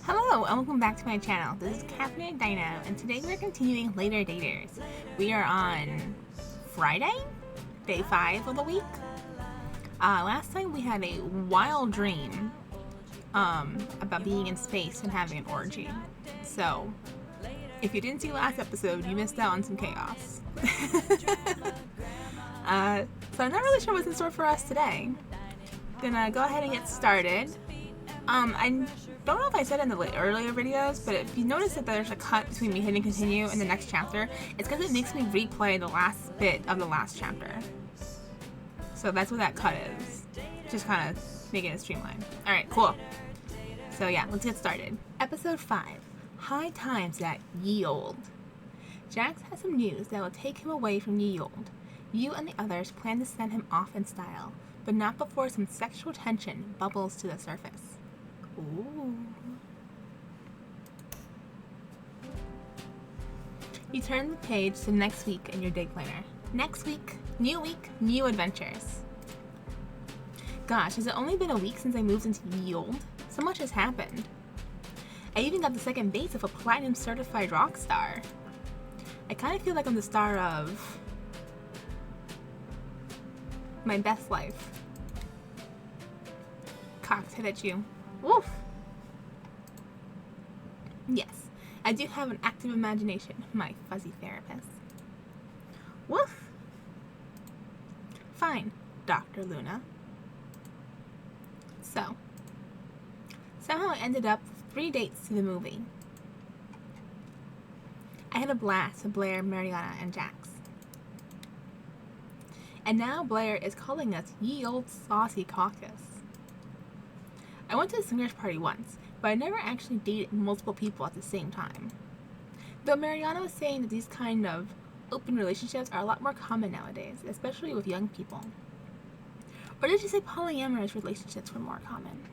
Hello and welcome back to my channel. This is Catherine Dino and today we're continuing Later Daters. We are on Friday, day 5 of the week. Last time we had a wild dream about being in space and having an orgy. So, if you didn't see last episode, you missed out on some chaos. So I'm not really sure what's in store for us today. Gonna go ahead and get started. I don't know if I said in the earlier videos, but if you notice that there's a cut between me hitting continue and the next chapter, it's because it makes me replay the last bit of the last chapter. So that's what that cut is. Just kind of making it streamlined. Alright, cool. So yeah, let's get started. Episode 5. High Times at Ye Olde. Jax has some news that will take him away from Ye Olde. You and the others plan to send him off in style, but not before some sexual tension bubbles to the surface. Ooh. You turn the page to next week in your day planner. Next week, new adventures. Gosh, has it only been a week since I moved into Ye Olde? So much has happened. I even got the second base of a platinum certified rock star. I kind of feel like I'm the star of my best life. Cocked head at you. Woof! Yes, I do have an active imagination, my fuzzy therapist. Woof! Fine, Dr. Luna. So, somehow I ended up with 3 dates to the movie. I had a blast with Blair, Mariana, and Jax. And now Blair is calling us Ye Olde Saucy Caucus. I went to a swingers party once, but I never actually dated multiple people at the same time. Though Mariana was saying that these kind of open relationships are a lot more common nowadays, especially with young people. Or did she say polyamorous relationships were more common?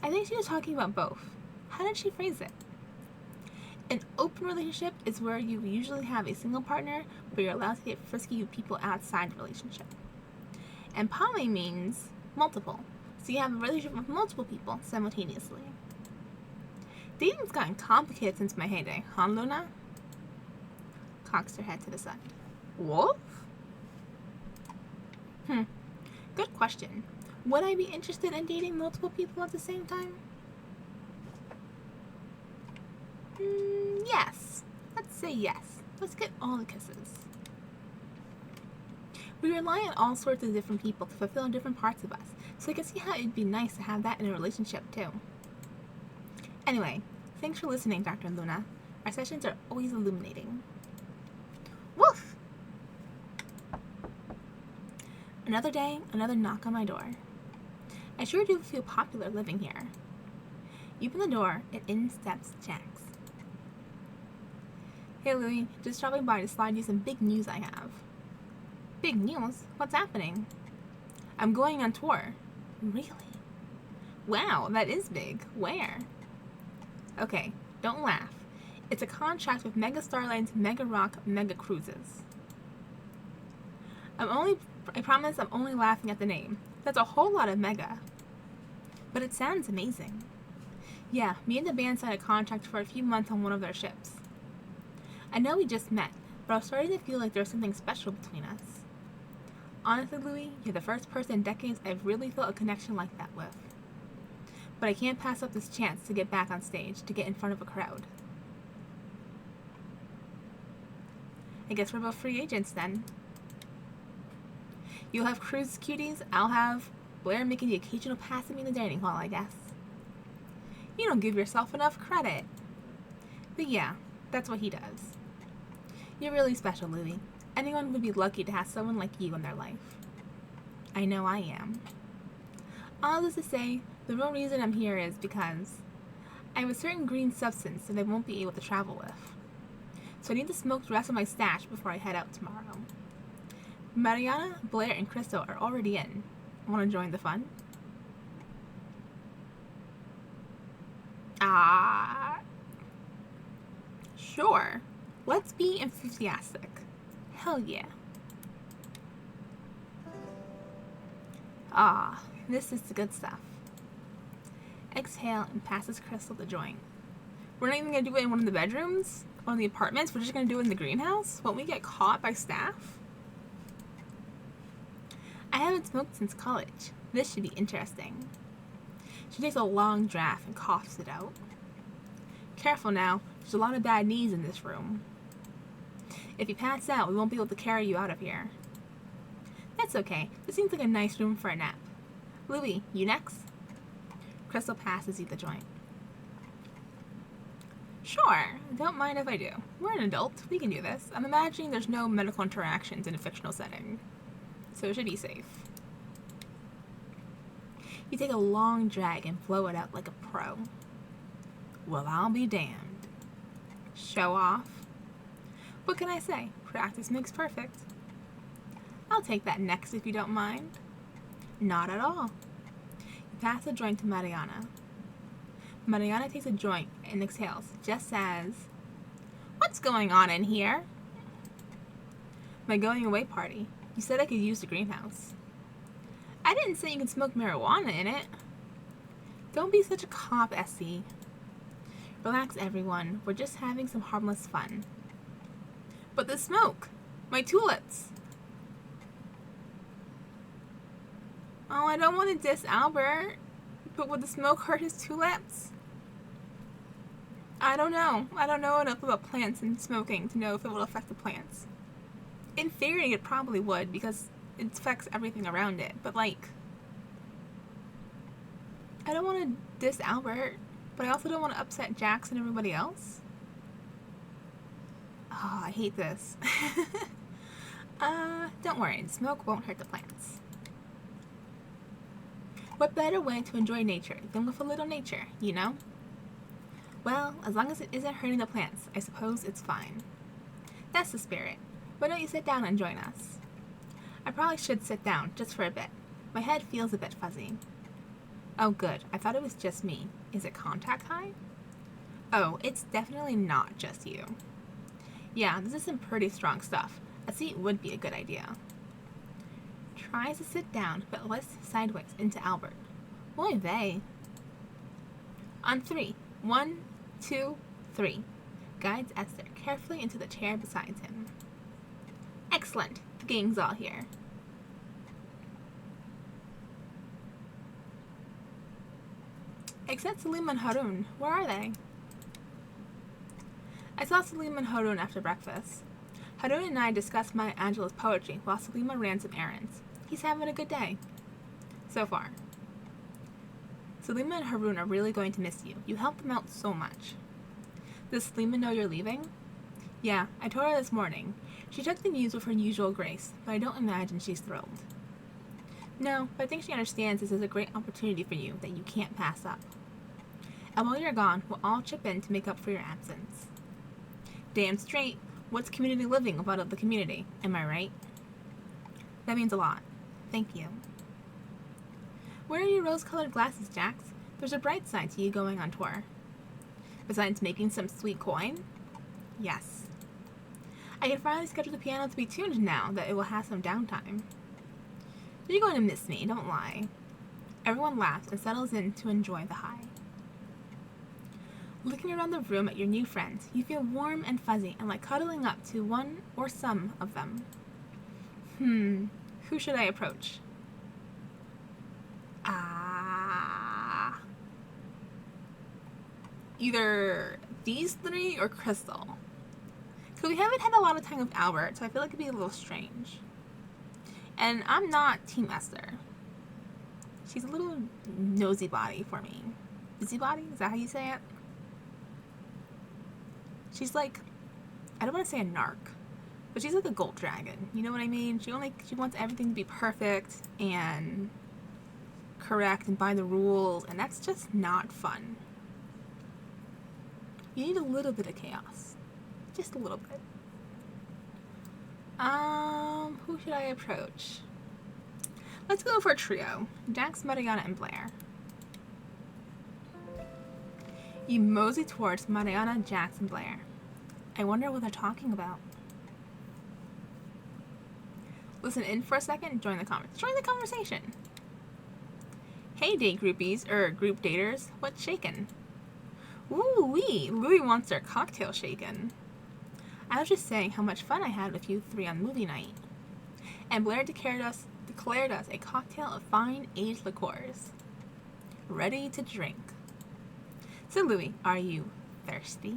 I think she was talking about both. How did she phrase it? An open relationship is where you usually have a single partner, but you're allowed to get frisky with people outside the relationship. And poly means multiple. So you have a relationship with multiple people simultaneously. Dating's gotten complicated since my heyday, huh, Luna? Cocks her head to the side. Wolf? Good question. Would I be interested in dating multiple people at the same time? Yes. Let's say yes. Let's get all the kisses. We rely on all sorts of different people to fulfill different parts of us, so I can see how it'd be nice to have that in a relationship too. Anyway, thanks for listening, Dr. Luna. Our sessions are always illuminating. Woof! Another day, another knock on my door. I sure do feel popular living here. You open the door, and in steps Jax. Hey Louie, just dropping by to slide you some big news I have. Big news? What's happening? I'm going on tour. Really? Wow, that is big. Where? Okay, don't laugh. It's a contract with Mega Starline's Mega Rock Mega Cruises. I promise I'm only laughing at the name. That's a whole lot of mega. But it sounds amazing. Yeah, me and the band signed a contract for a few months on one of their ships. I know we just met, but I was starting to feel like there's something special between us. Honestly, Louie, you're the first person in decades I've really felt a connection like that with. But I can't pass up this chance to get back on stage, to get in front of a crowd. I guess we're both free agents then. You'll have cruise cuties, I'll have Blair making the occasional pass at me in the dining hall, I guess. You don't give yourself enough credit. But yeah, that's what he does. You're really special, Louie. Anyone would be lucky to have someone like you in their life. I know I am. All this to say, the real reason I'm here is because I have a certain green substance that I won't be able to travel with. So I need to smoke the rest of my stash before I head out tomorrow. Mariana, Blair, and Crystal are already in. Want to join the fun? Sure. Let's be enthusiastic. Hell yeah. This is the good stuff. I exhale and passes Crystal the joint. We're not even going to do it in one of the bedrooms? One of the apartments? We're just going to do it in the greenhouse? Won't we get caught by staff? I haven't smoked since college. This should be interesting. She takes a long draft and coughs it out. Careful now. There's a lot of bad knees in this room. If you pass out, we won't be able to carry you out of here. That's okay. This seems like a nice room for a nap. Louie, you next? Crystal passes you the joint. Sure, don't mind if I do. We're an adult. We can do this. I'm imagining there's no medical interactions in a fictional setting, so it should be safe. You take a long drag and blow it out like a pro. Well, I'll be damned. Show off. What can I say? Practice makes perfect. I'll take that next if you don't mind. Not at all. You pass the joint to Mariana. Mariana takes a joint and exhales, just as... What's going on in here? My going away party. You said I could use the greenhouse. I didn't say you could smoke marijuana in it. Don't be such a cop, Essie. Relax, everyone. We're just having some harmless fun. But the smoke! My tulips! Oh, I don't want to diss Albert, but would the smoke hurt his tulips? I don't know. I don't know enough about plants and smoking to know if it will affect the plants. In theory, it probably would, because it affects everything around it, but like... I don't want to diss Albert, but I also don't want to upset Jax and everybody else. Oh, I hate this. Don't worry, smoke won't hurt the plants. What better way to enjoy nature than with a little nature, you know? Well, as long as it isn't hurting the plants, I suppose it's fine. That's the spirit. Why don't you sit down and join us? I probably should sit down, just for a bit. My head feels a bit fuzzy. Oh good, I thought it was just me. Is it contact high? Oh, it's definitely not just you. Yeah, this is some pretty strong stuff. A seat would be a good idea. Tries to sit down, but looks sideways into Albert. Boy, they. On 3. 1, 2, 3. Guides Esther carefully into the chair beside him. Excellent. The gang's all here. Except Salim and Harun. Where are they? I saw Salim and Harun after breakfast. Harun and I discussed Maya Angelou's poetry while Salima ran some errands. He's having a good day. So far. Salima and Harun are really going to miss you. You helped them out so much. Does Salima know you're leaving? Yeah, I told her this morning. She took the news with her usual grace, but I don't imagine she's thrilled. No, but I think she understands this is a great opportunity for you that you can't pass up. And while you're gone, we'll all chip in to make up for your absence. Damn straight, what's community living without the community? Am I right? That means a lot. Thank you. Where are your rose-colored glasses, Jax? There's a bright side to you going on tour. Besides making some sweet coin? Yes. I can finally schedule the piano to be tuned now that it will have some downtime. You're going to miss me, don't lie. Everyone laughs and settles in to enjoy the high. Looking around the room at your new friends, you feel warm and fuzzy and like cuddling up to one or some of them. Who should I approach? Either these 3 or Crystal. Because we haven't had a lot of time with Albert, so I feel like it'd be a little strange. And I'm not Team Esther. She's a little nosy body for me. Busybody? Is that how you say it? She's like, I don't want to say a narc, but she's like a gold dragon. You know what I mean? She wants everything to be perfect and correct and by the rules, and that's just not fun. You need a little bit of chaos. Just a little bit. Who should I approach? Let's go for a trio. Jax, Mariana, and Blair. You mosey towards Mariana, Jax, and Blair. I wonder what they're talking about. Listen in for a second, join the conversation. Hey day groupies, group daters, what's shakin'? Ooh-wee, Louie wants their cocktail shaken. I was just saying how much fun I had with you three on movie night. And Blair declared us a cocktail of fine aged liqueurs. Ready to drink. So Louie, are you thirsty?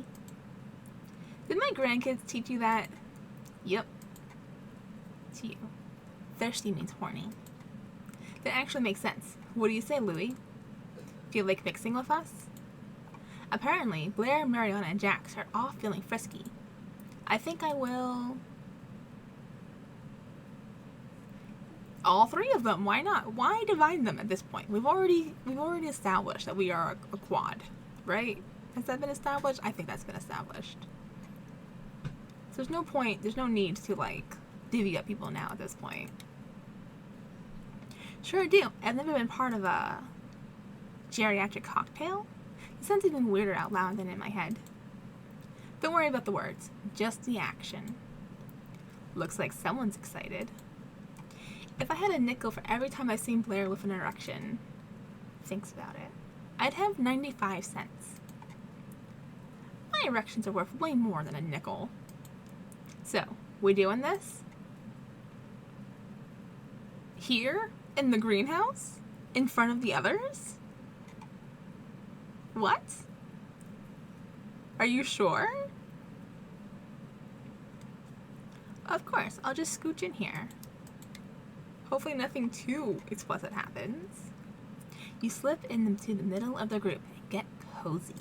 Did my grandkids teach you that? Yep. To you. Thirsty means horny. That actually makes sense. What do you say, Louie? Feel like mixing with us? Apparently, Blair, Mariana, and Jax are all feeling frisky. I think I will... all three of them. Why not? Why divide them at this point? We've already established that we are a quad, right? Has that been established? I think that's been established. So there's no point, there's no need to like divvy up people now at this point. Sure do. I've never been part of a geriatric cocktail. It sounds even weirder out loud than in my head. Don't worry about the words, just the action. Looks like someone's excited. If I had a nickel for every time I've seen Blair with an erection, thinks about it, I'd have 95 cents. My erections are worth way more than a nickel. So, we doing this? Here? In the greenhouse? In front of the others? What? Are you sure? Of course, I'll just scooch in here. Hopefully nothing too explicit happens. You slip into the middle of the group and get cozy.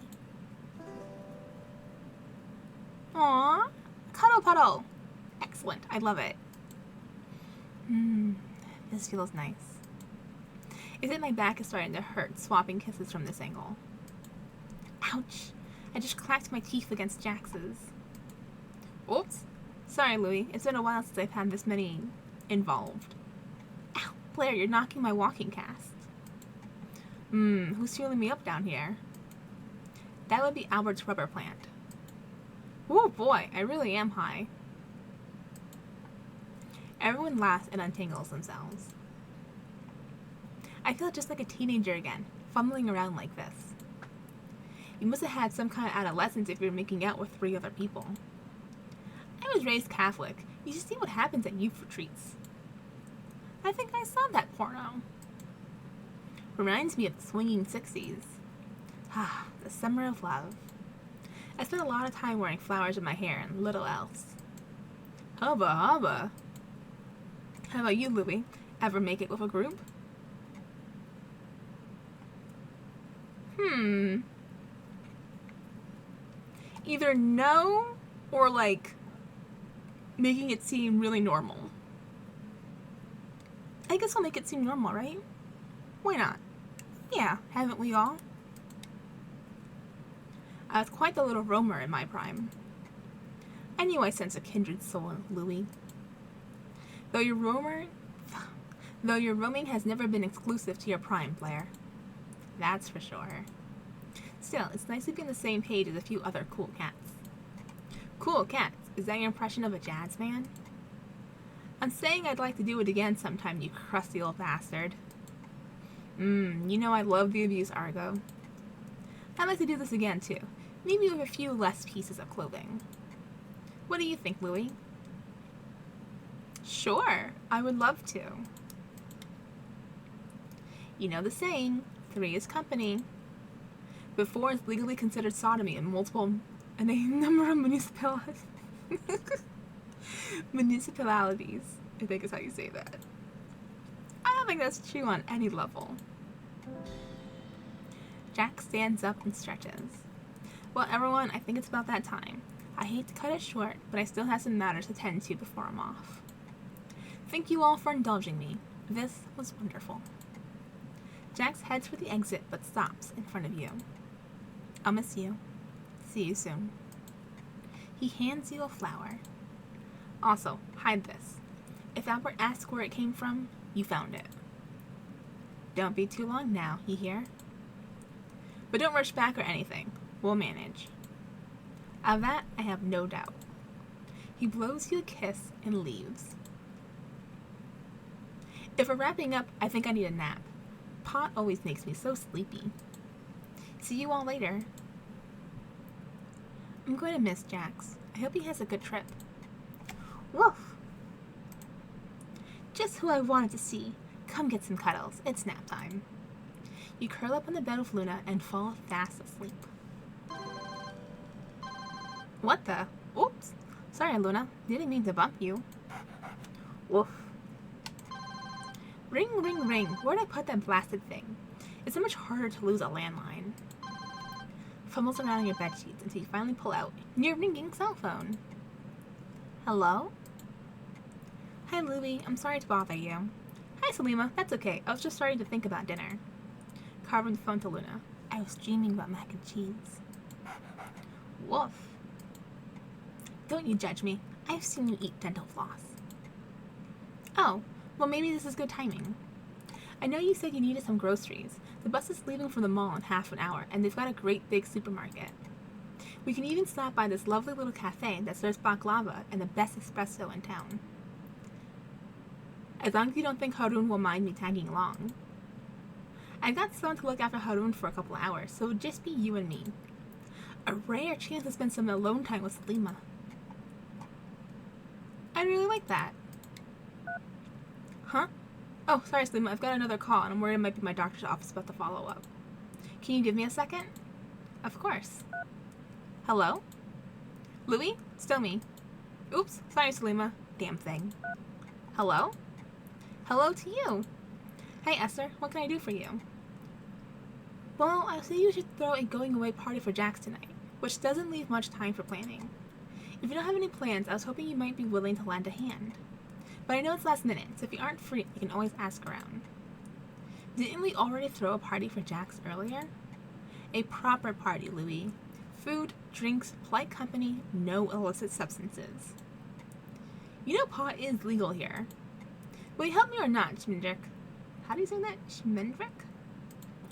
Aww, cuddle puddle. Excellent, I love it. This feels nice. Is it my back is starting to hurt swapping kisses from this angle? Ouch, I just clacked my teeth against Jax's. Oops, sorry Louie, it's been a while since I've had this many involved. Ow, Blair, you're knocking my walking cast. Who's fueling me up down here? That would be Albert's rubber plant. Oh boy, I really am high. Everyone laughs and untangles themselves. I feel just like a teenager again, fumbling around like this. You must have had some kind of adolescence if you're making out with 3 other people. I was raised Catholic. You should see what happens at youth retreats. I think I saw that porno. Reminds me of the swinging 60s. Ah, the summer of love. I spent a lot of time wearing flowers in my hair and little else. Hubba hubba. How about you, Louie? Ever make it with a group? Either no, or like making it seem really normal. I guess I'll make it seem normal, right? Why not? Yeah, haven't we all? I was quite the little roamer in my prime. I knew I sensed a kindred soul in Louie. Though your roaming has never been exclusive to your prime, Blair. That's for sure. Still, it's nice to be on the same page as a few other cool cats. Cool cats? Is that your impression of a jazz man? I'm saying I'd like to do it again sometime, you crusty old bastard. You know I love the abuse, Argo. I'd like to do this again, too. Maybe with a few less pieces of clothing. What do you think, Louie? Sure, I would love to. You know the saying, 3 is company. But 4 is legally considered sodomy in a number of municipalities. Municipalities, I think is how you say that. I don't think that's true on any level. Jack stands up and stretches. Well, everyone, I think it's about that time. I hate to cut it short, but I still have some matters to tend to before I'm off. Thank you all for indulging me. This was wonderful. Jax heads for the exit, but stops in front of you. I'll miss you. See you soon. He hands you a flower. Also, hide this. If Albert asks where it came from, you found it. Don't be too long now, you hear? But don't rush back or anything. We'll manage. Of that, I have no doubt. He blows you a kiss and leaves. If we're wrapping up, I think I need a nap. Pot always makes me so sleepy. See you all later. I'm going to miss Jax. I hope he has a good trip. Woof! Just who I wanted to see. Come get some cuddles. It's nap time. You curl up on the bed with Luna and fall fast asleep. What the? Oops. Sorry, Luna. Didn't mean to bump you. Woof. Ring, ring, ring. Where'd I put that blasted thing? It's so much harder to lose a landline. Fumbles around in your bedsheets until you finally pull out your ringing cell phone. Hello? Hi, Louie. I'm sorry to bother you. Hi, Salima. That's okay. I was just starting to think about dinner. Carving the phone to Luna. I was dreaming about mac and cheese. Woof. Don't you judge me. I've seen you eat dental floss. Oh, well maybe this is good timing. I know you said you needed some groceries. The bus is leaving from the mall in half an hour, and they've got a great big supermarket. We can even stop by this lovely little cafe that serves baklava and the best espresso in town. As long as you don't think Haroon will mind me tagging along. I've got someone to look after Haroon for a couple of hours, so it'll just be you and me. A rare chance to spend some alone time with Salima. I really like that. Huh? Oh, sorry, Salima. I've got another call, and I'm worried it might be my doctor's office about the follow-up. Can you give me a second? Of course. Hello? Louie? Still me. Oops. Sorry, Salima. Damn thing. Hello? Hello to you. Hey, Esther. What can I do for you? Well, I say you should throw a going-away party for Jax tonight, which doesn't leave much time for planning. If you don't have any plans, I was hoping you might be willing to lend a hand. But I know it's last minute, so if you aren't free, you can always ask around. Didn't we already throw a party for Jax earlier? A proper party, Louie. Food, drinks, polite company, no illicit substances. You know pot is legal here. Will you help me or not, Schmendrick? How do you say that? Schmendrick?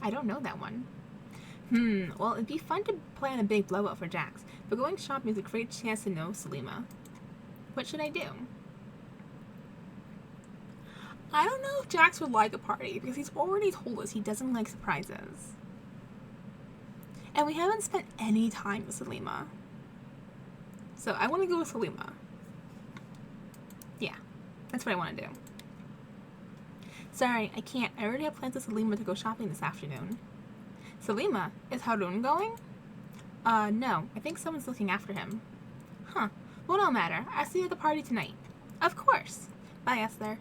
I don't know that one. Well, it'd be fun to plan a big blowout for Jax, but going shopping is a great chance to know Salima. What should I do? I don't know if Jax would like a party, because he's already told us he doesn't like surprises. And we haven't spent any time with Salima. So I want to go with Salima. Yeah, that's what I want to do. Sorry, I can't. I already have plans with Salima to go shopping this afternoon. Salima? Is Haroon going? No. I think someone's looking after him. Huh. Well, no matter. I'll see you at the party tonight. Of course. Bye, Esther.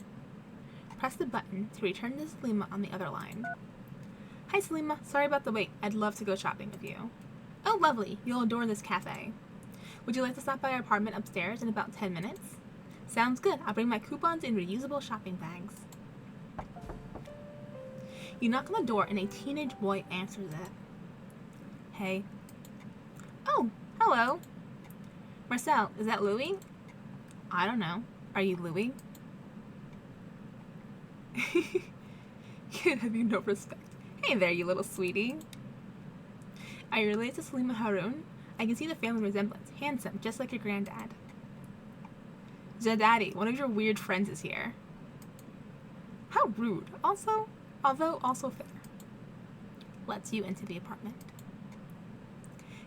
Press the button to return to Salima on the other line. Hi, Salima. Sorry about the wait. I'd love to go shopping with you. Oh, lovely. You'll adore this cafe. Would you like to stop by our apartment upstairs in about 10 minutes? Sounds good. I'll bring my coupons in reusable shopping bags. You knock on the door and a teenage boy answers it. Hey. Oh, hello. Marcel, is that Louie? I don't know. Are you Louie? Kid, have you no respect? Hey there, you little sweetie. Are you related to Salima Haroon? I can see the family resemblance. Handsome, just like your granddad. Zadaddy, one of your weird friends is here. How rude. Although also fair. Lets you into the apartment.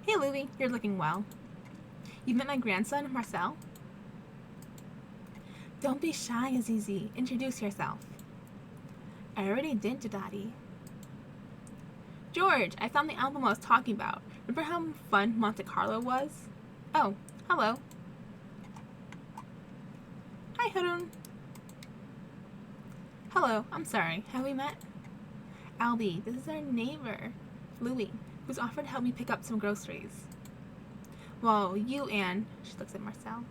Hey, Louie, you're looking well. You've met my grandson, Marcel? Don't be shy, Azizi. Introduce yourself. I already did, Zadaddy. George, I found the album I was talking about. Remember how fun Monte Carlo was? Oh, hello. Hi, Haroon. Hello, I'm sorry. Have we met? Albie, this is our neighbor, Louie, who's offered to help me pick up some groceries. Well, you and, she looks at Marcel,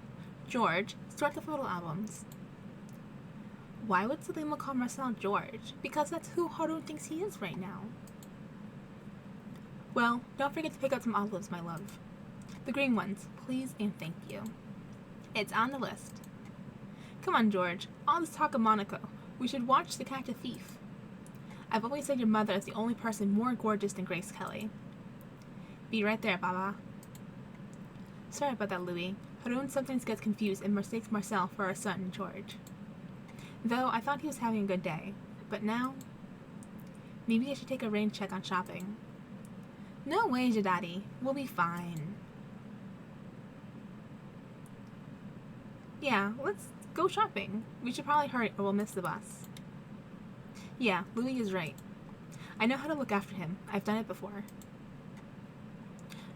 George, sort the photo albums. Why would Salima call Marcel George? Because that's who Haroon thinks he is right now. Well, don't forget to pick up some olives, my love. The green ones, please and thank you. It's on the list. Come on, George. All this talk of Monaco. We should watch The Cat and Thief. I've always said your mother is the only person more gorgeous than Grace Kelly. Be right there, Baba. Sorry about that, Louie. Haroon sometimes gets confused and mistakes Marcel for our son, George. Though I thought he was having a good day. But now... Maybe I should take a rain check on shopping. No way, Jadadi. We'll be fine. Yeah, let's go shopping. We should probably hurry or we'll miss the bus. Yeah, Louis is right. I know how to look after him. I've done it before.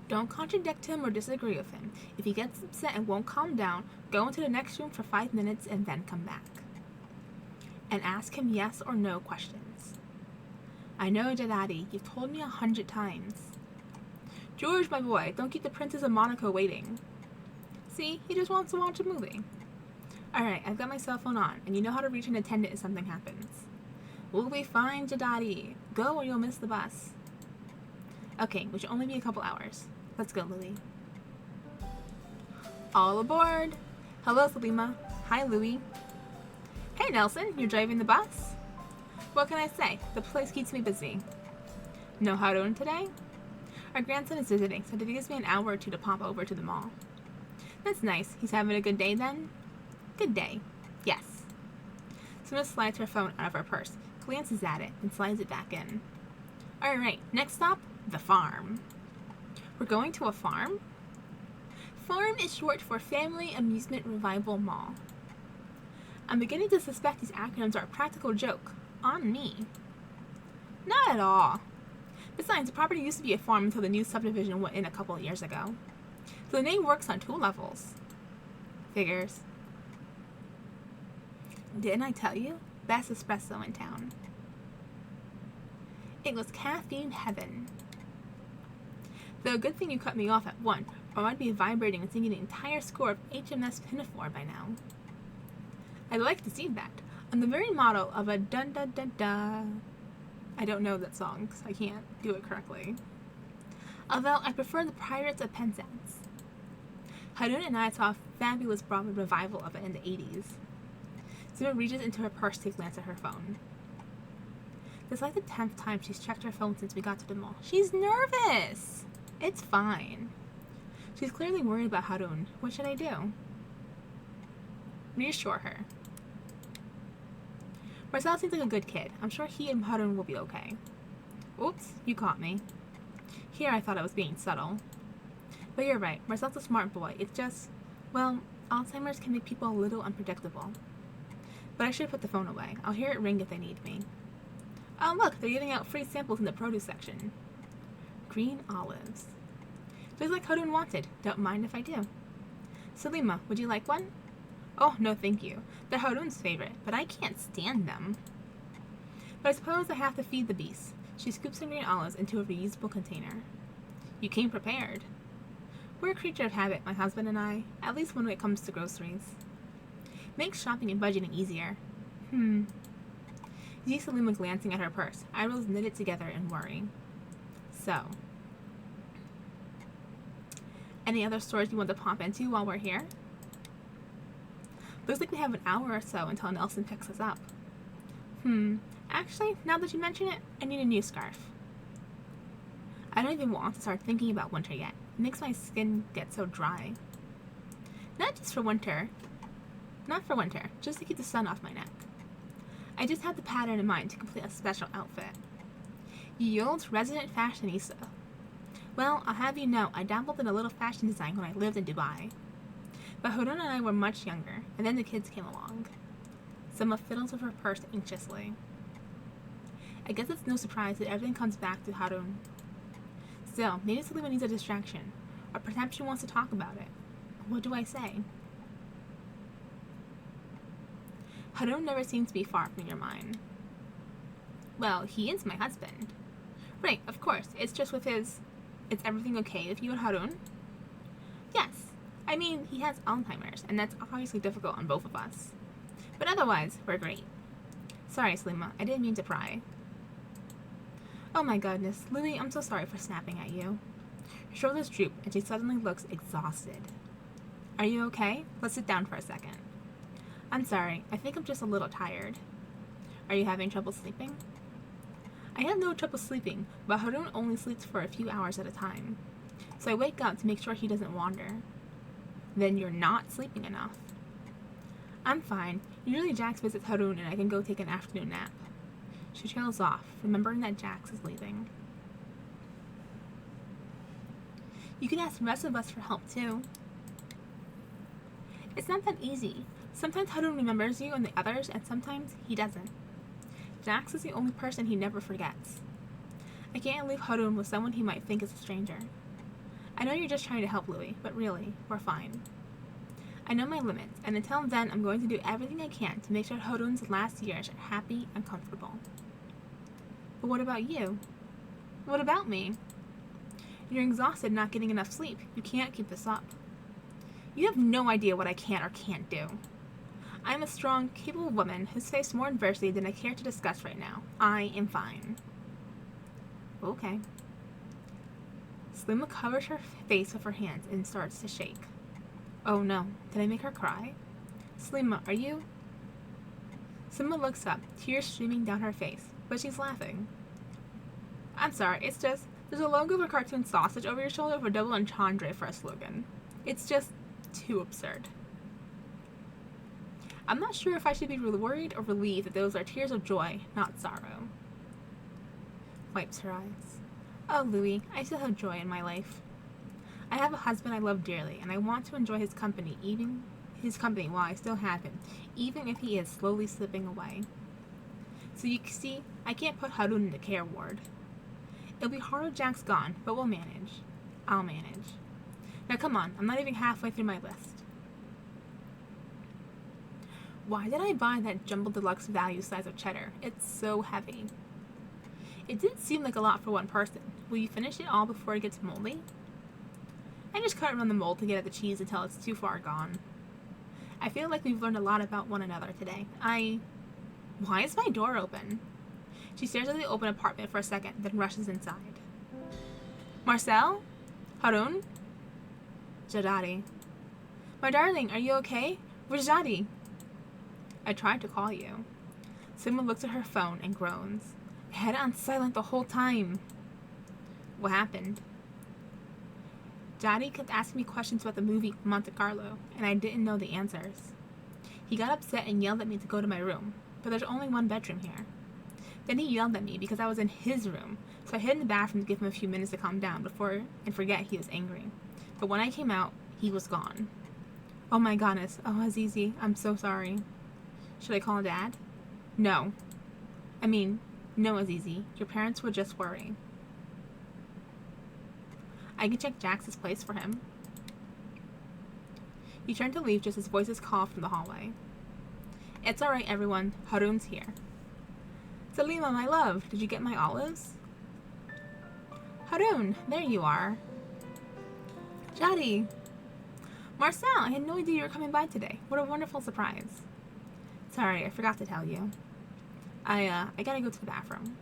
Don't contradict him or disagree with him. If he gets upset and won't calm down, go into the next room for 5 minutes and then come back. And ask him yes or no questions. I know, Jadadi. You've told me 100 times. George, my boy, don't keep the Princess of Monaco waiting. See, he just wants to watch a movie. Alright, I've got my cell phone on, and you know how to reach an attendant if something happens. We'll be fine, Jadadi. Go or you'll miss the bus. Okay, which should only be a couple hours. Let's go, Louis. All aboard! Hello, Salima. Hi, Louis. Hey, Nelson, you're driving the bus? What can I say? The place keeps me busy. No Harun today? Our grandson is visiting, so it gives me an hour or two to pop over to the mall. That's nice. He's having a good day then? Good day. Yes. Salima slides her phone out of her purse, glances at it, and slides it back in. Alright, next stop, the farm. We're going to a farm? Farm is short for Family Amusement Revival Mall. I'm beginning to suspect these acronyms are a practical joke. On me. Not at all. Besides, the property used to be a farm until the new subdivision went in a couple of years ago. So the name works on 2 levels. Figures. Didn't I tell you? Best espresso in town. It was caffeine heaven. Though good thing you cut me off at 1, or I'd be vibrating and singing the entire score of HMS Pinafore by now. I'd like to see that. On the very model of a dun-dun-dun-da. I don't know that song, so I can't do it correctly. Although I prefer the Pirates of Penzance. Harun and I saw a fabulous Broadway revival of it in the 80s. Zuma reaches into her purse to glance at her phone. It's like the 10th time she's checked her phone since we got to the mall. She's nervous! It's fine. She's clearly worried about Harun. What should I do? Reassure her. Marcel seems like a good kid. I'm sure he and Harun will be okay. Oops, you caught me. Here I thought I was being subtle. But you're right, Marcel's a smart boy. It's just, well, Alzheimer's can make people a little unpredictable. But I should put the phone away. I'll hear it ring if they need me. Oh look, they're giving out free samples in the produce section. Green olives. Just like Harun wanted. Don't mind if I do. Salima, would you like one? Oh, no thank you. They're Harun's favorite, but I can't stand them. But I suppose I have to feed the beast. She scoops some green olives into a reusable container. You came prepared. We're a creature of habit, my husband and I, at least when it comes to groceries. Makes shopping and budgeting easier. You see Salima glancing at her purse, eyebrows knitted together in worry. So, any other stores you want to pop into while we're here? Looks like we have an hour or so until Nelson picks us up. Actually, now that you mention it, I need a new scarf. I don't even want to start thinking about winter yet. It makes my skin get so dry. Not for winter, just to keep the sun off my neck. I just had the pattern in mind to complete a special outfit. Ye olde resident fashionista. Well, I'll have you know, I dabbled in a little fashion design when I lived in Dubai. But Harun and I were much younger, and then the kids came along. Selma fiddles with her purse anxiously. I guess it's no surprise that everything comes back to Harun. Still, maybe Salima needs a distraction, or perhaps she wants to talk about it. What do I say? Harun never seems to be far from your mind. Well, he is my husband. Right, of course, it's just with his... Is everything okay with you and Harun? Yes. I mean, he has Alzheimer's, and that's obviously difficult on both of us. But otherwise, we're great. Sorry, Salima, I didn't mean to pry. Oh my goodness, Louis, I'm so sorry for snapping at you. Her shoulders droop, and she suddenly looks exhausted. Are you okay? Let's sit down for a second. I'm sorry, I think I'm just a little tired. Are you having trouble sleeping? I have no trouble sleeping, but Harun only sleeps for a few hours at a time. So I wake up to make sure he doesn't wander. Then you're not sleeping enough. I'm fine. Usually Jax visits Harun and I can go take an afternoon nap. She trails off, remembering that Jax is leaving. You can ask the rest of us for help, too. It's not that easy. Sometimes Harun remembers you and the others, and sometimes he doesn't. Jax is the only person he never forgets. I can't leave Harun with someone he might think is a stranger. I know you're just trying to help Louis, but really, we're fine. I know my limits, and until then, I'm going to do everything I can to make sure Harun's last years are happy and comfortable. But what about you? What about me? You're exhausted not getting enough sleep. You can't keep this up. You have no idea what I can or can't do. I'm a strong, capable woman who's faced more adversity than I care to discuss right now. I am fine. Okay. Salima covers her face with her hands and starts to shake. Oh no, did I make her cry? Salima, are you? Salima looks up, tears streaming down her face, but she's laughing. I'm sorry, it's just, there's a logo of a cartoon sausage over your shoulder with a double entendre for a slogan. It's just too absurd. I'm not sure if I should be worried or relieved that those are tears of joy, not sorrow. Wipes her eyes. Oh, Louis, I still have joy in my life. I have a husband I love dearly, and I want to enjoy his company while I still have him, even if he is slowly slipping away. So you see, I can't put Harun in the care ward. It'll be hard with Jack's gone, but we'll manage. I'll manage. Now come on, I'm not even halfway through my list. Why did I buy that Jumbo Deluxe value size of cheddar? It's so heavy. It didn't seem like a lot for one person. Will you finish it all before it gets moldy? I just cut around the mold to get at the cheese until it's too far gone. I feel like we've learned a lot about one another today. Why is my door open? She stares at the open apartment for a second, then rushes inside. Marcel? Harun? Jadadi. My darling, are you okay? Where's Jadi? I tried to call you. Salima looks at her phone and groans. I had it on silent the whole time. What happened? Jadi kept asking me questions about the movie Monte Carlo, and I didn't know the answers. He got upset and yelled at me to go to my room, but there's only one bedroom here. Then he yelled at me because I was in his room, so I hid in the bathroom to give him a few minutes to calm down and forget he was angry. But when I came out, he was gone. Oh my goodness. Oh, Azizi, I'm so sorry. Should I call Dad? No. No, Azizi. Your parents would just worry. I can check Jax's place for him. You turn to leave just as voices call from the hallway. It's alright, everyone. Harun's here. Salima, my love, did you get my olives? Harun, there you are. Jadi! Marcel, I had no idea you were coming by today. What a wonderful surprise. Sorry, I forgot to tell you. I gotta go to the bathroom.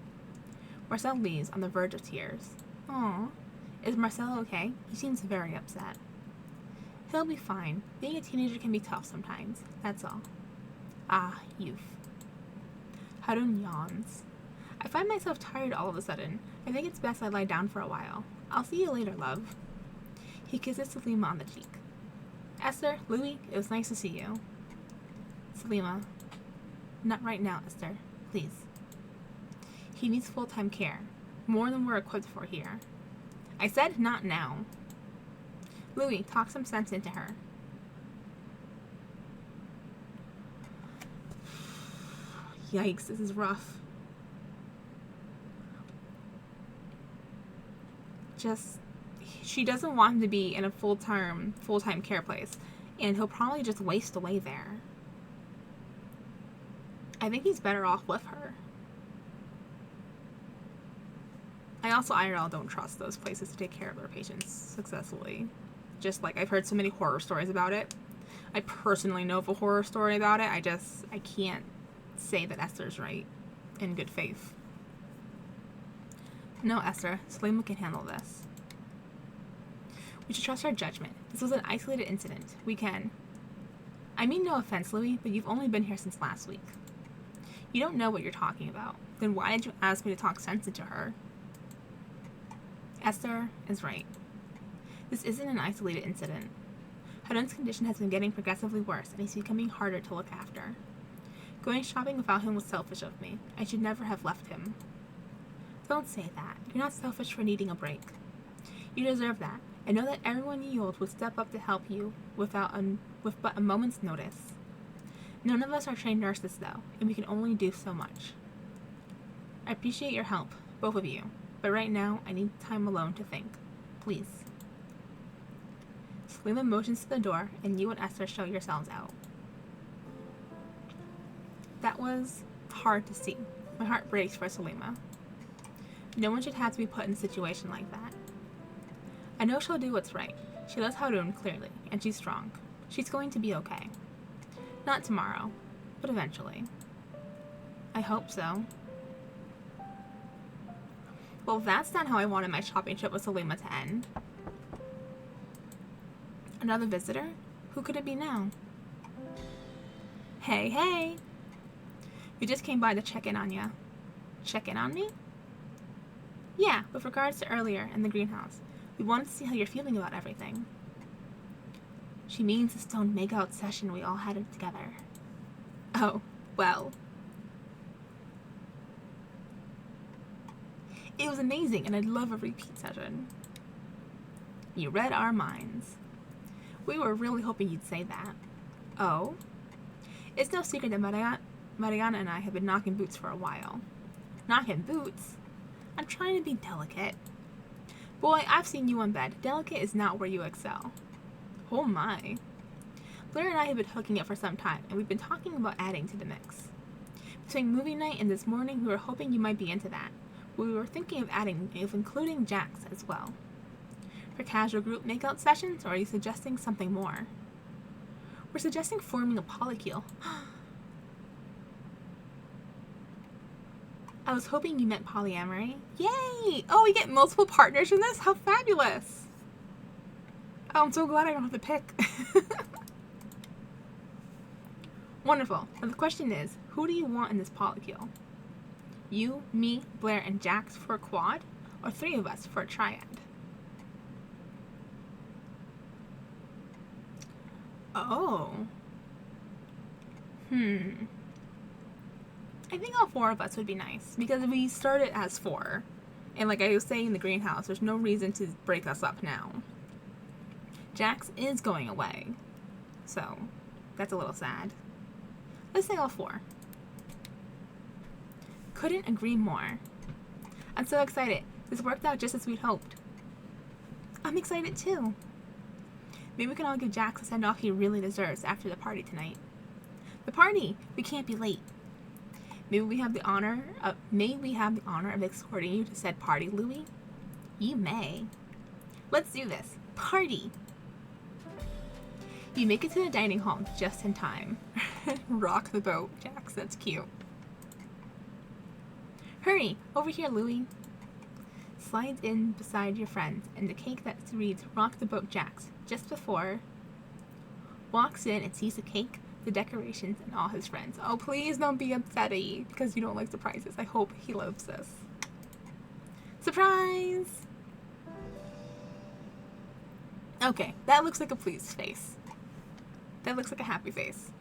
Marcel leaves on the verge of tears. Aw. Is Marcel okay? He seems very upset. He'll be fine. Being a teenager can be tough sometimes. That's all. Ah, youth. Harun yawns. I find myself tired all of a sudden. I think it's best I lie down for a while. I'll see you later, love. He kisses Salima on the cheek. Esther, Louis, it was nice to see you. Salima. Not right now, Esther. Please. He needs full-time care. More than we're equipped for here. I said not now. Louis, talk some sense into her. Yikes, this is rough. She doesn't want him to be in a full-time care place, and he'll probably just waste away there. I think he's better off with her. I also IRL don't trust those places to take care of their patients successfully. Just like I've heard so many horror stories about it. I personally know of a horror story about it. I can't say that Esther's right in good faith. No, Esther, Salima can handle this. We should trust our judgment. This was an isolated incident. We can. I mean no offense, Louis, but you've only been here since last week. You don't know what you're talking about. Then why did you ask me to talk sense into her? Esther is right. This isn't an isolated incident. Harun's condition has been getting progressively worse, and he's becoming harder to look after. Going shopping without him was selfish of me. I should never have left him. Don't say that. You're not selfish for needing a break. You deserve that. I know that everyone in Yold would step up to help you with but a moment's notice. None of us are trained nurses, though, and we can only do so much. I appreciate your help, both of you, but right now I need time alone to think. Please. Selima motions to the door, and you and Esther show yourselves out. That was hard to see. My heart breaks for Selima. No one should have to be put in a situation like that. I know she'll do what's right. She loves Harun clearly, and she's strong. She's going to be okay. Not tomorrow, but eventually. I hope so. Well, that's not how I wanted my shopping trip with Selima to end. Another visitor? Who could it be now? Hey, hey! We just came by to check in on ya. Check in on me? Yeah, with regards to earlier in the greenhouse. We wanted to see how you're feeling about everything. She means the stone make-out session we all had together. Oh, well. It was amazing, and I'd love a repeat session. You read our minds. We were really hoping you'd say that. Oh? It's no secret that Mariana and I have been knocking boots for a while. Knocking boots? I'm trying to be delicate. Boy, I've seen you on bed. Delicate is not where you excel. Oh my. Blair and I have been hooking up for some time, and we've been talking about adding to the mix. Between movie night and this morning, we were hoping you might be into that. We were thinking of including Jax as well. For casual group makeout sessions, or are you suggesting something more? We're suggesting forming a polycule. I was hoping you meant polyamory. Yay! Oh, we get multiple partners in this? How fabulous! Oh, I'm so glad I don't have to pick. Wonderful. Now the question is, who do you want in this polycule? You, me, Blair, and Jax for a quad? Or 3 of us for a triad? Oh. I think all 4 of us would be nice, because we started as 4. And like I was saying in the greenhouse, there's no reason to break us up now. Jax is going away, so that's a little sad. Let's say all 4. Couldn't agree more. I'm so excited. This worked out just as we'd hoped. I'm excited too. Maybe we can all give Jax a send-off he really deserves after the party tonight. The party! We can't be late. May we have the honor of escorting you to said party, Louis? You may. Let's do this. Party! You make it to the dining hall just in time. Rock the boat, Jax. That's cute. Hurry! Over here, Louis. Slides in beside your friends, and the cake that reads Rock the Boat Jax just before walks in and sees the cake, the decorations, and all his friends. Oh, please don't be upsetty because you don't like surprises. I hope he loves this. Surprise! Okay, that looks like a pleased face. That looks like a happy face.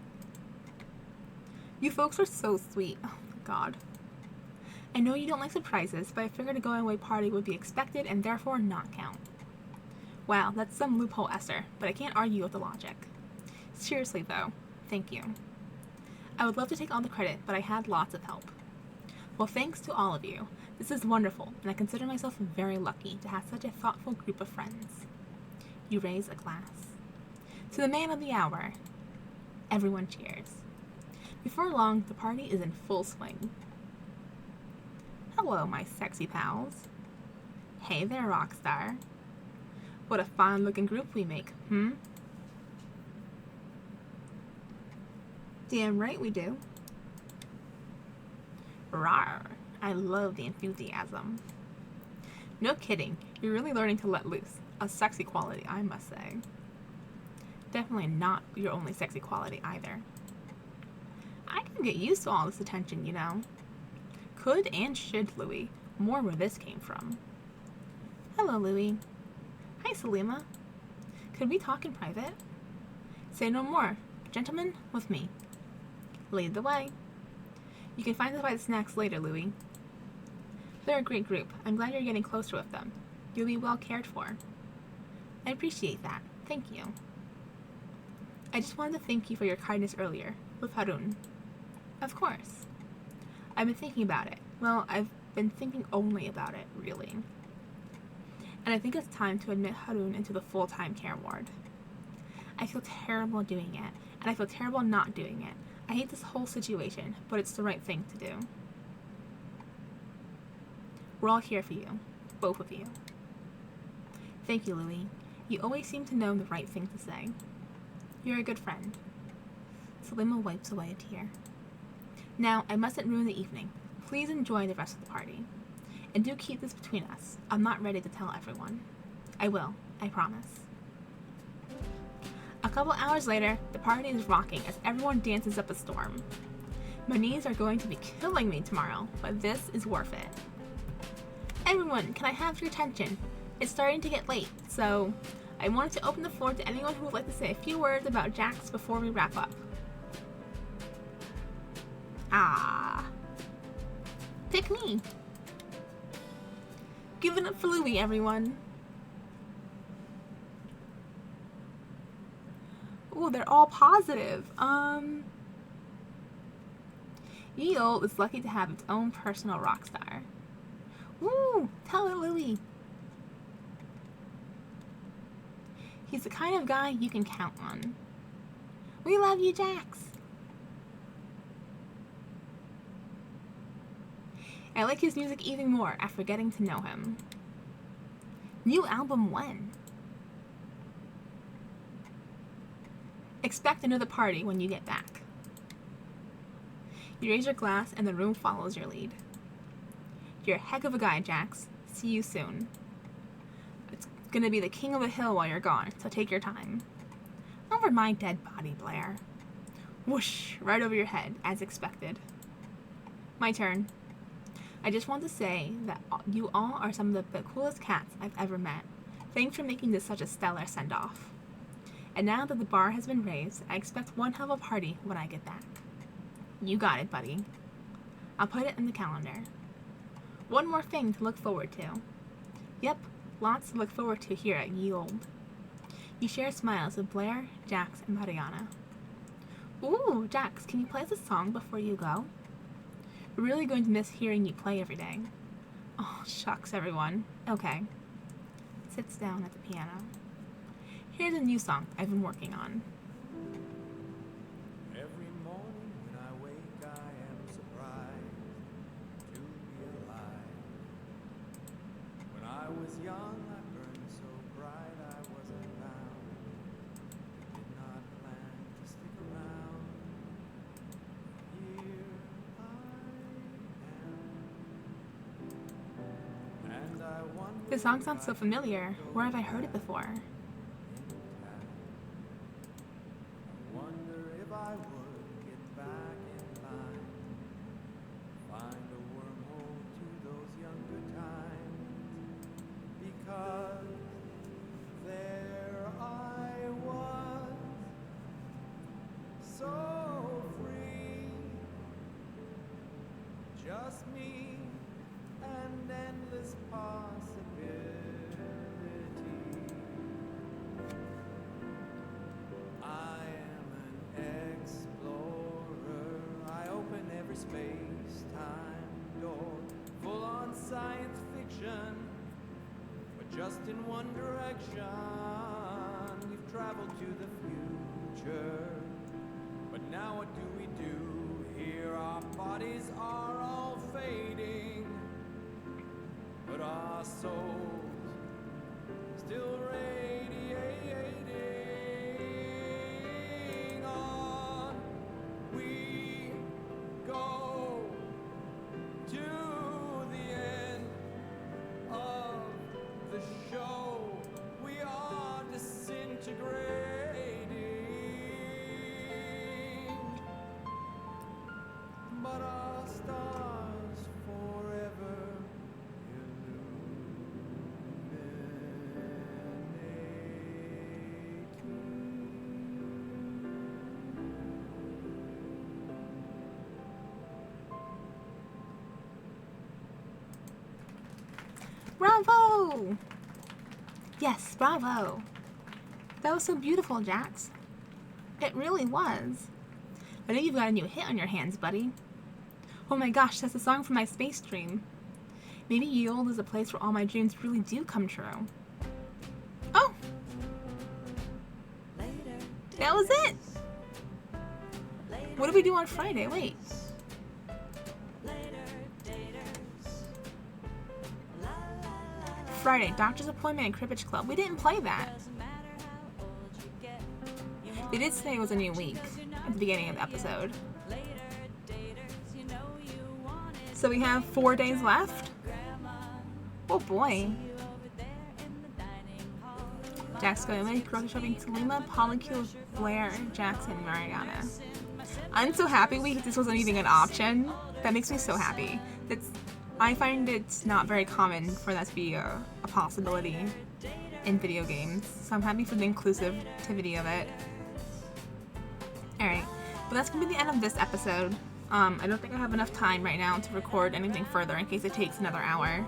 You folks are so sweet. Oh my god. I know you don't like surprises, but I figured a going-away party would be expected and therefore not count. Wow, that's some loophole, Esther, but I can't argue with the logic. Seriously, though, thank you. I would love to take all the credit, but I had lots of help. Well, thanks to all of you. This is wonderful, and I consider myself very lucky to have such a thoughtful group of friends. You raise a glass. To the man of the hour. Everyone cheers. Before long, the party is in full swing. Hello, my sexy pals. Hey there, Rockstar. What a fine-looking group we make, Damn right we do. Rawr. I love the enthusiasm. No kidding, you're really learning to let loose. A sexy quality, I must say. Definitely not your only sexy quality either. I can get used to all this attention, you know. Could and should, Louis. More where this came from. Hello, Louis. Hi, Selima. Could we talk in private? Say no more. Gentlemen, with me. Lead the way. You can find us by the snacks later, Louie. They're a great group. I'm glad you're getting closer with them. You'll be well cared for. I appreciate that. Thank you. I just wanted to thank you for your kindness earlier, with Harun. Of course. I've been thinking about it. Well, I've been thinking only about it, really. And I think it's time to admit Harun into the full-time care ward. I feel terrible doing it, and I feel terrible not doing it. I hate this whole situation, but it's the right thing to do. We're all here for you, both of you. Thank you, Louie. You always seem to know the right thing to say. You're a good friend. Salima wipes away a tear. Now, I mustn't ruin the evening. Please enjoy the rest of the party. And do keep this between us. I'm not ready to tell everyone. I will, I promise. A couple hours later, the party is rocking as everyone dances up a storm. My knees are going to be killing me tomorrow, but this is worth it. Everyone, can I have your attention? It's starting to get late, so I wanted to open the floor to anyone who would like to say a few words about Jax before we wrap up. Pick me. Give it up for Louie, everyone. Ooh, they're all positive. Ye Olde is lucky to have its own personal rock star. Woo! Tell it, Louie. He's the kind of guy you can count on. We love you, Jax. I like his music even more after getting to know him. New album when? Expect another party when you get back. You raise your glass and the room follows your lead. You're a heck of a guy, Jax. See you soon. It's gonna be the king of the hill while you're gone, so take your time. Over my dead body, Blair. Whoosh, right over your head, as expected. My turn. I just want to say that you all are some of the coolest cats I've ever met. Thanks for making this such a stellar send-off. And now that the bar has been raised, I expect one hell of a party when I get back. You got it, buddy. I'll put it in the calendar. One more thing to look forward to. Yep, lots to look forward to here at Ye Olde. You share smiles with Blair, Jax, and Mariana. Ooh, Jax, can you play us a song before you go? We're really going to miss hearing you play every day. Oh, shucks, everyone. Okay. Sits down at the piano. Here's a new song I've been working on. Every morning when I wake, I am surprised to be alive. When I was young, I burned so bright I wasn't bound. Did not plan to stick around. Here I am. And I wonder. This song sounds so familiar. Where have I heard it before? I would get back in line, find a wormhole to those younger times, because there I was, so free, just me and endless possibility. Space-time door, full on science fiction, but just in one direction. We've traveled to the future, but now what do we do here? Our bodies are all fading, but our souls still radiating on. We go to the end of the show. We are disintegrating, but our stars forever illuminate. go! Yes, bravo! That was so beautiful, Jax. It really was. I know you've got a new hit on your hands, buddy. Oh my gosh, that's a song from my space dream. Maybe Ye Olde is a place where all my dreams really do come true. Oh! That was it! What did we do on Friday? Wait. Friday, doctor's appointment and cribbage club. We didn't play that. They did say it was a new week at the beginning of the episode. So we have 4 days left? Oh boy. Jax going away, grocery shopping to Lima, Polycule, Blair, Jackson, Mariana. I'm so happy this wasn't even an option. That makes me so happy. I find it's not very common for that to be a possibility in video games. So I'm happy for the inclusivity of it. Alright, but that's going to be the end of this episode. I don't think I have enough time right now to record anything further in case it takes another hour.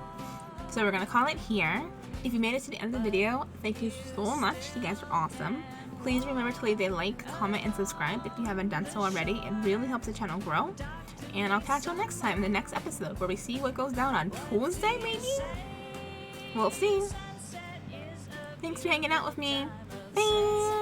So we're going to call it here. If you made it to the end of the video, thank you so much. You guys are awesome. Please remember to leave a like, comment, and subscribe if you haven't done so already. It really helps the channel grow. And I'll catch you next time in the next episode where we see what goes down on Tuesday, maybe? We'll see. Thanks for hanging out with me. Bye!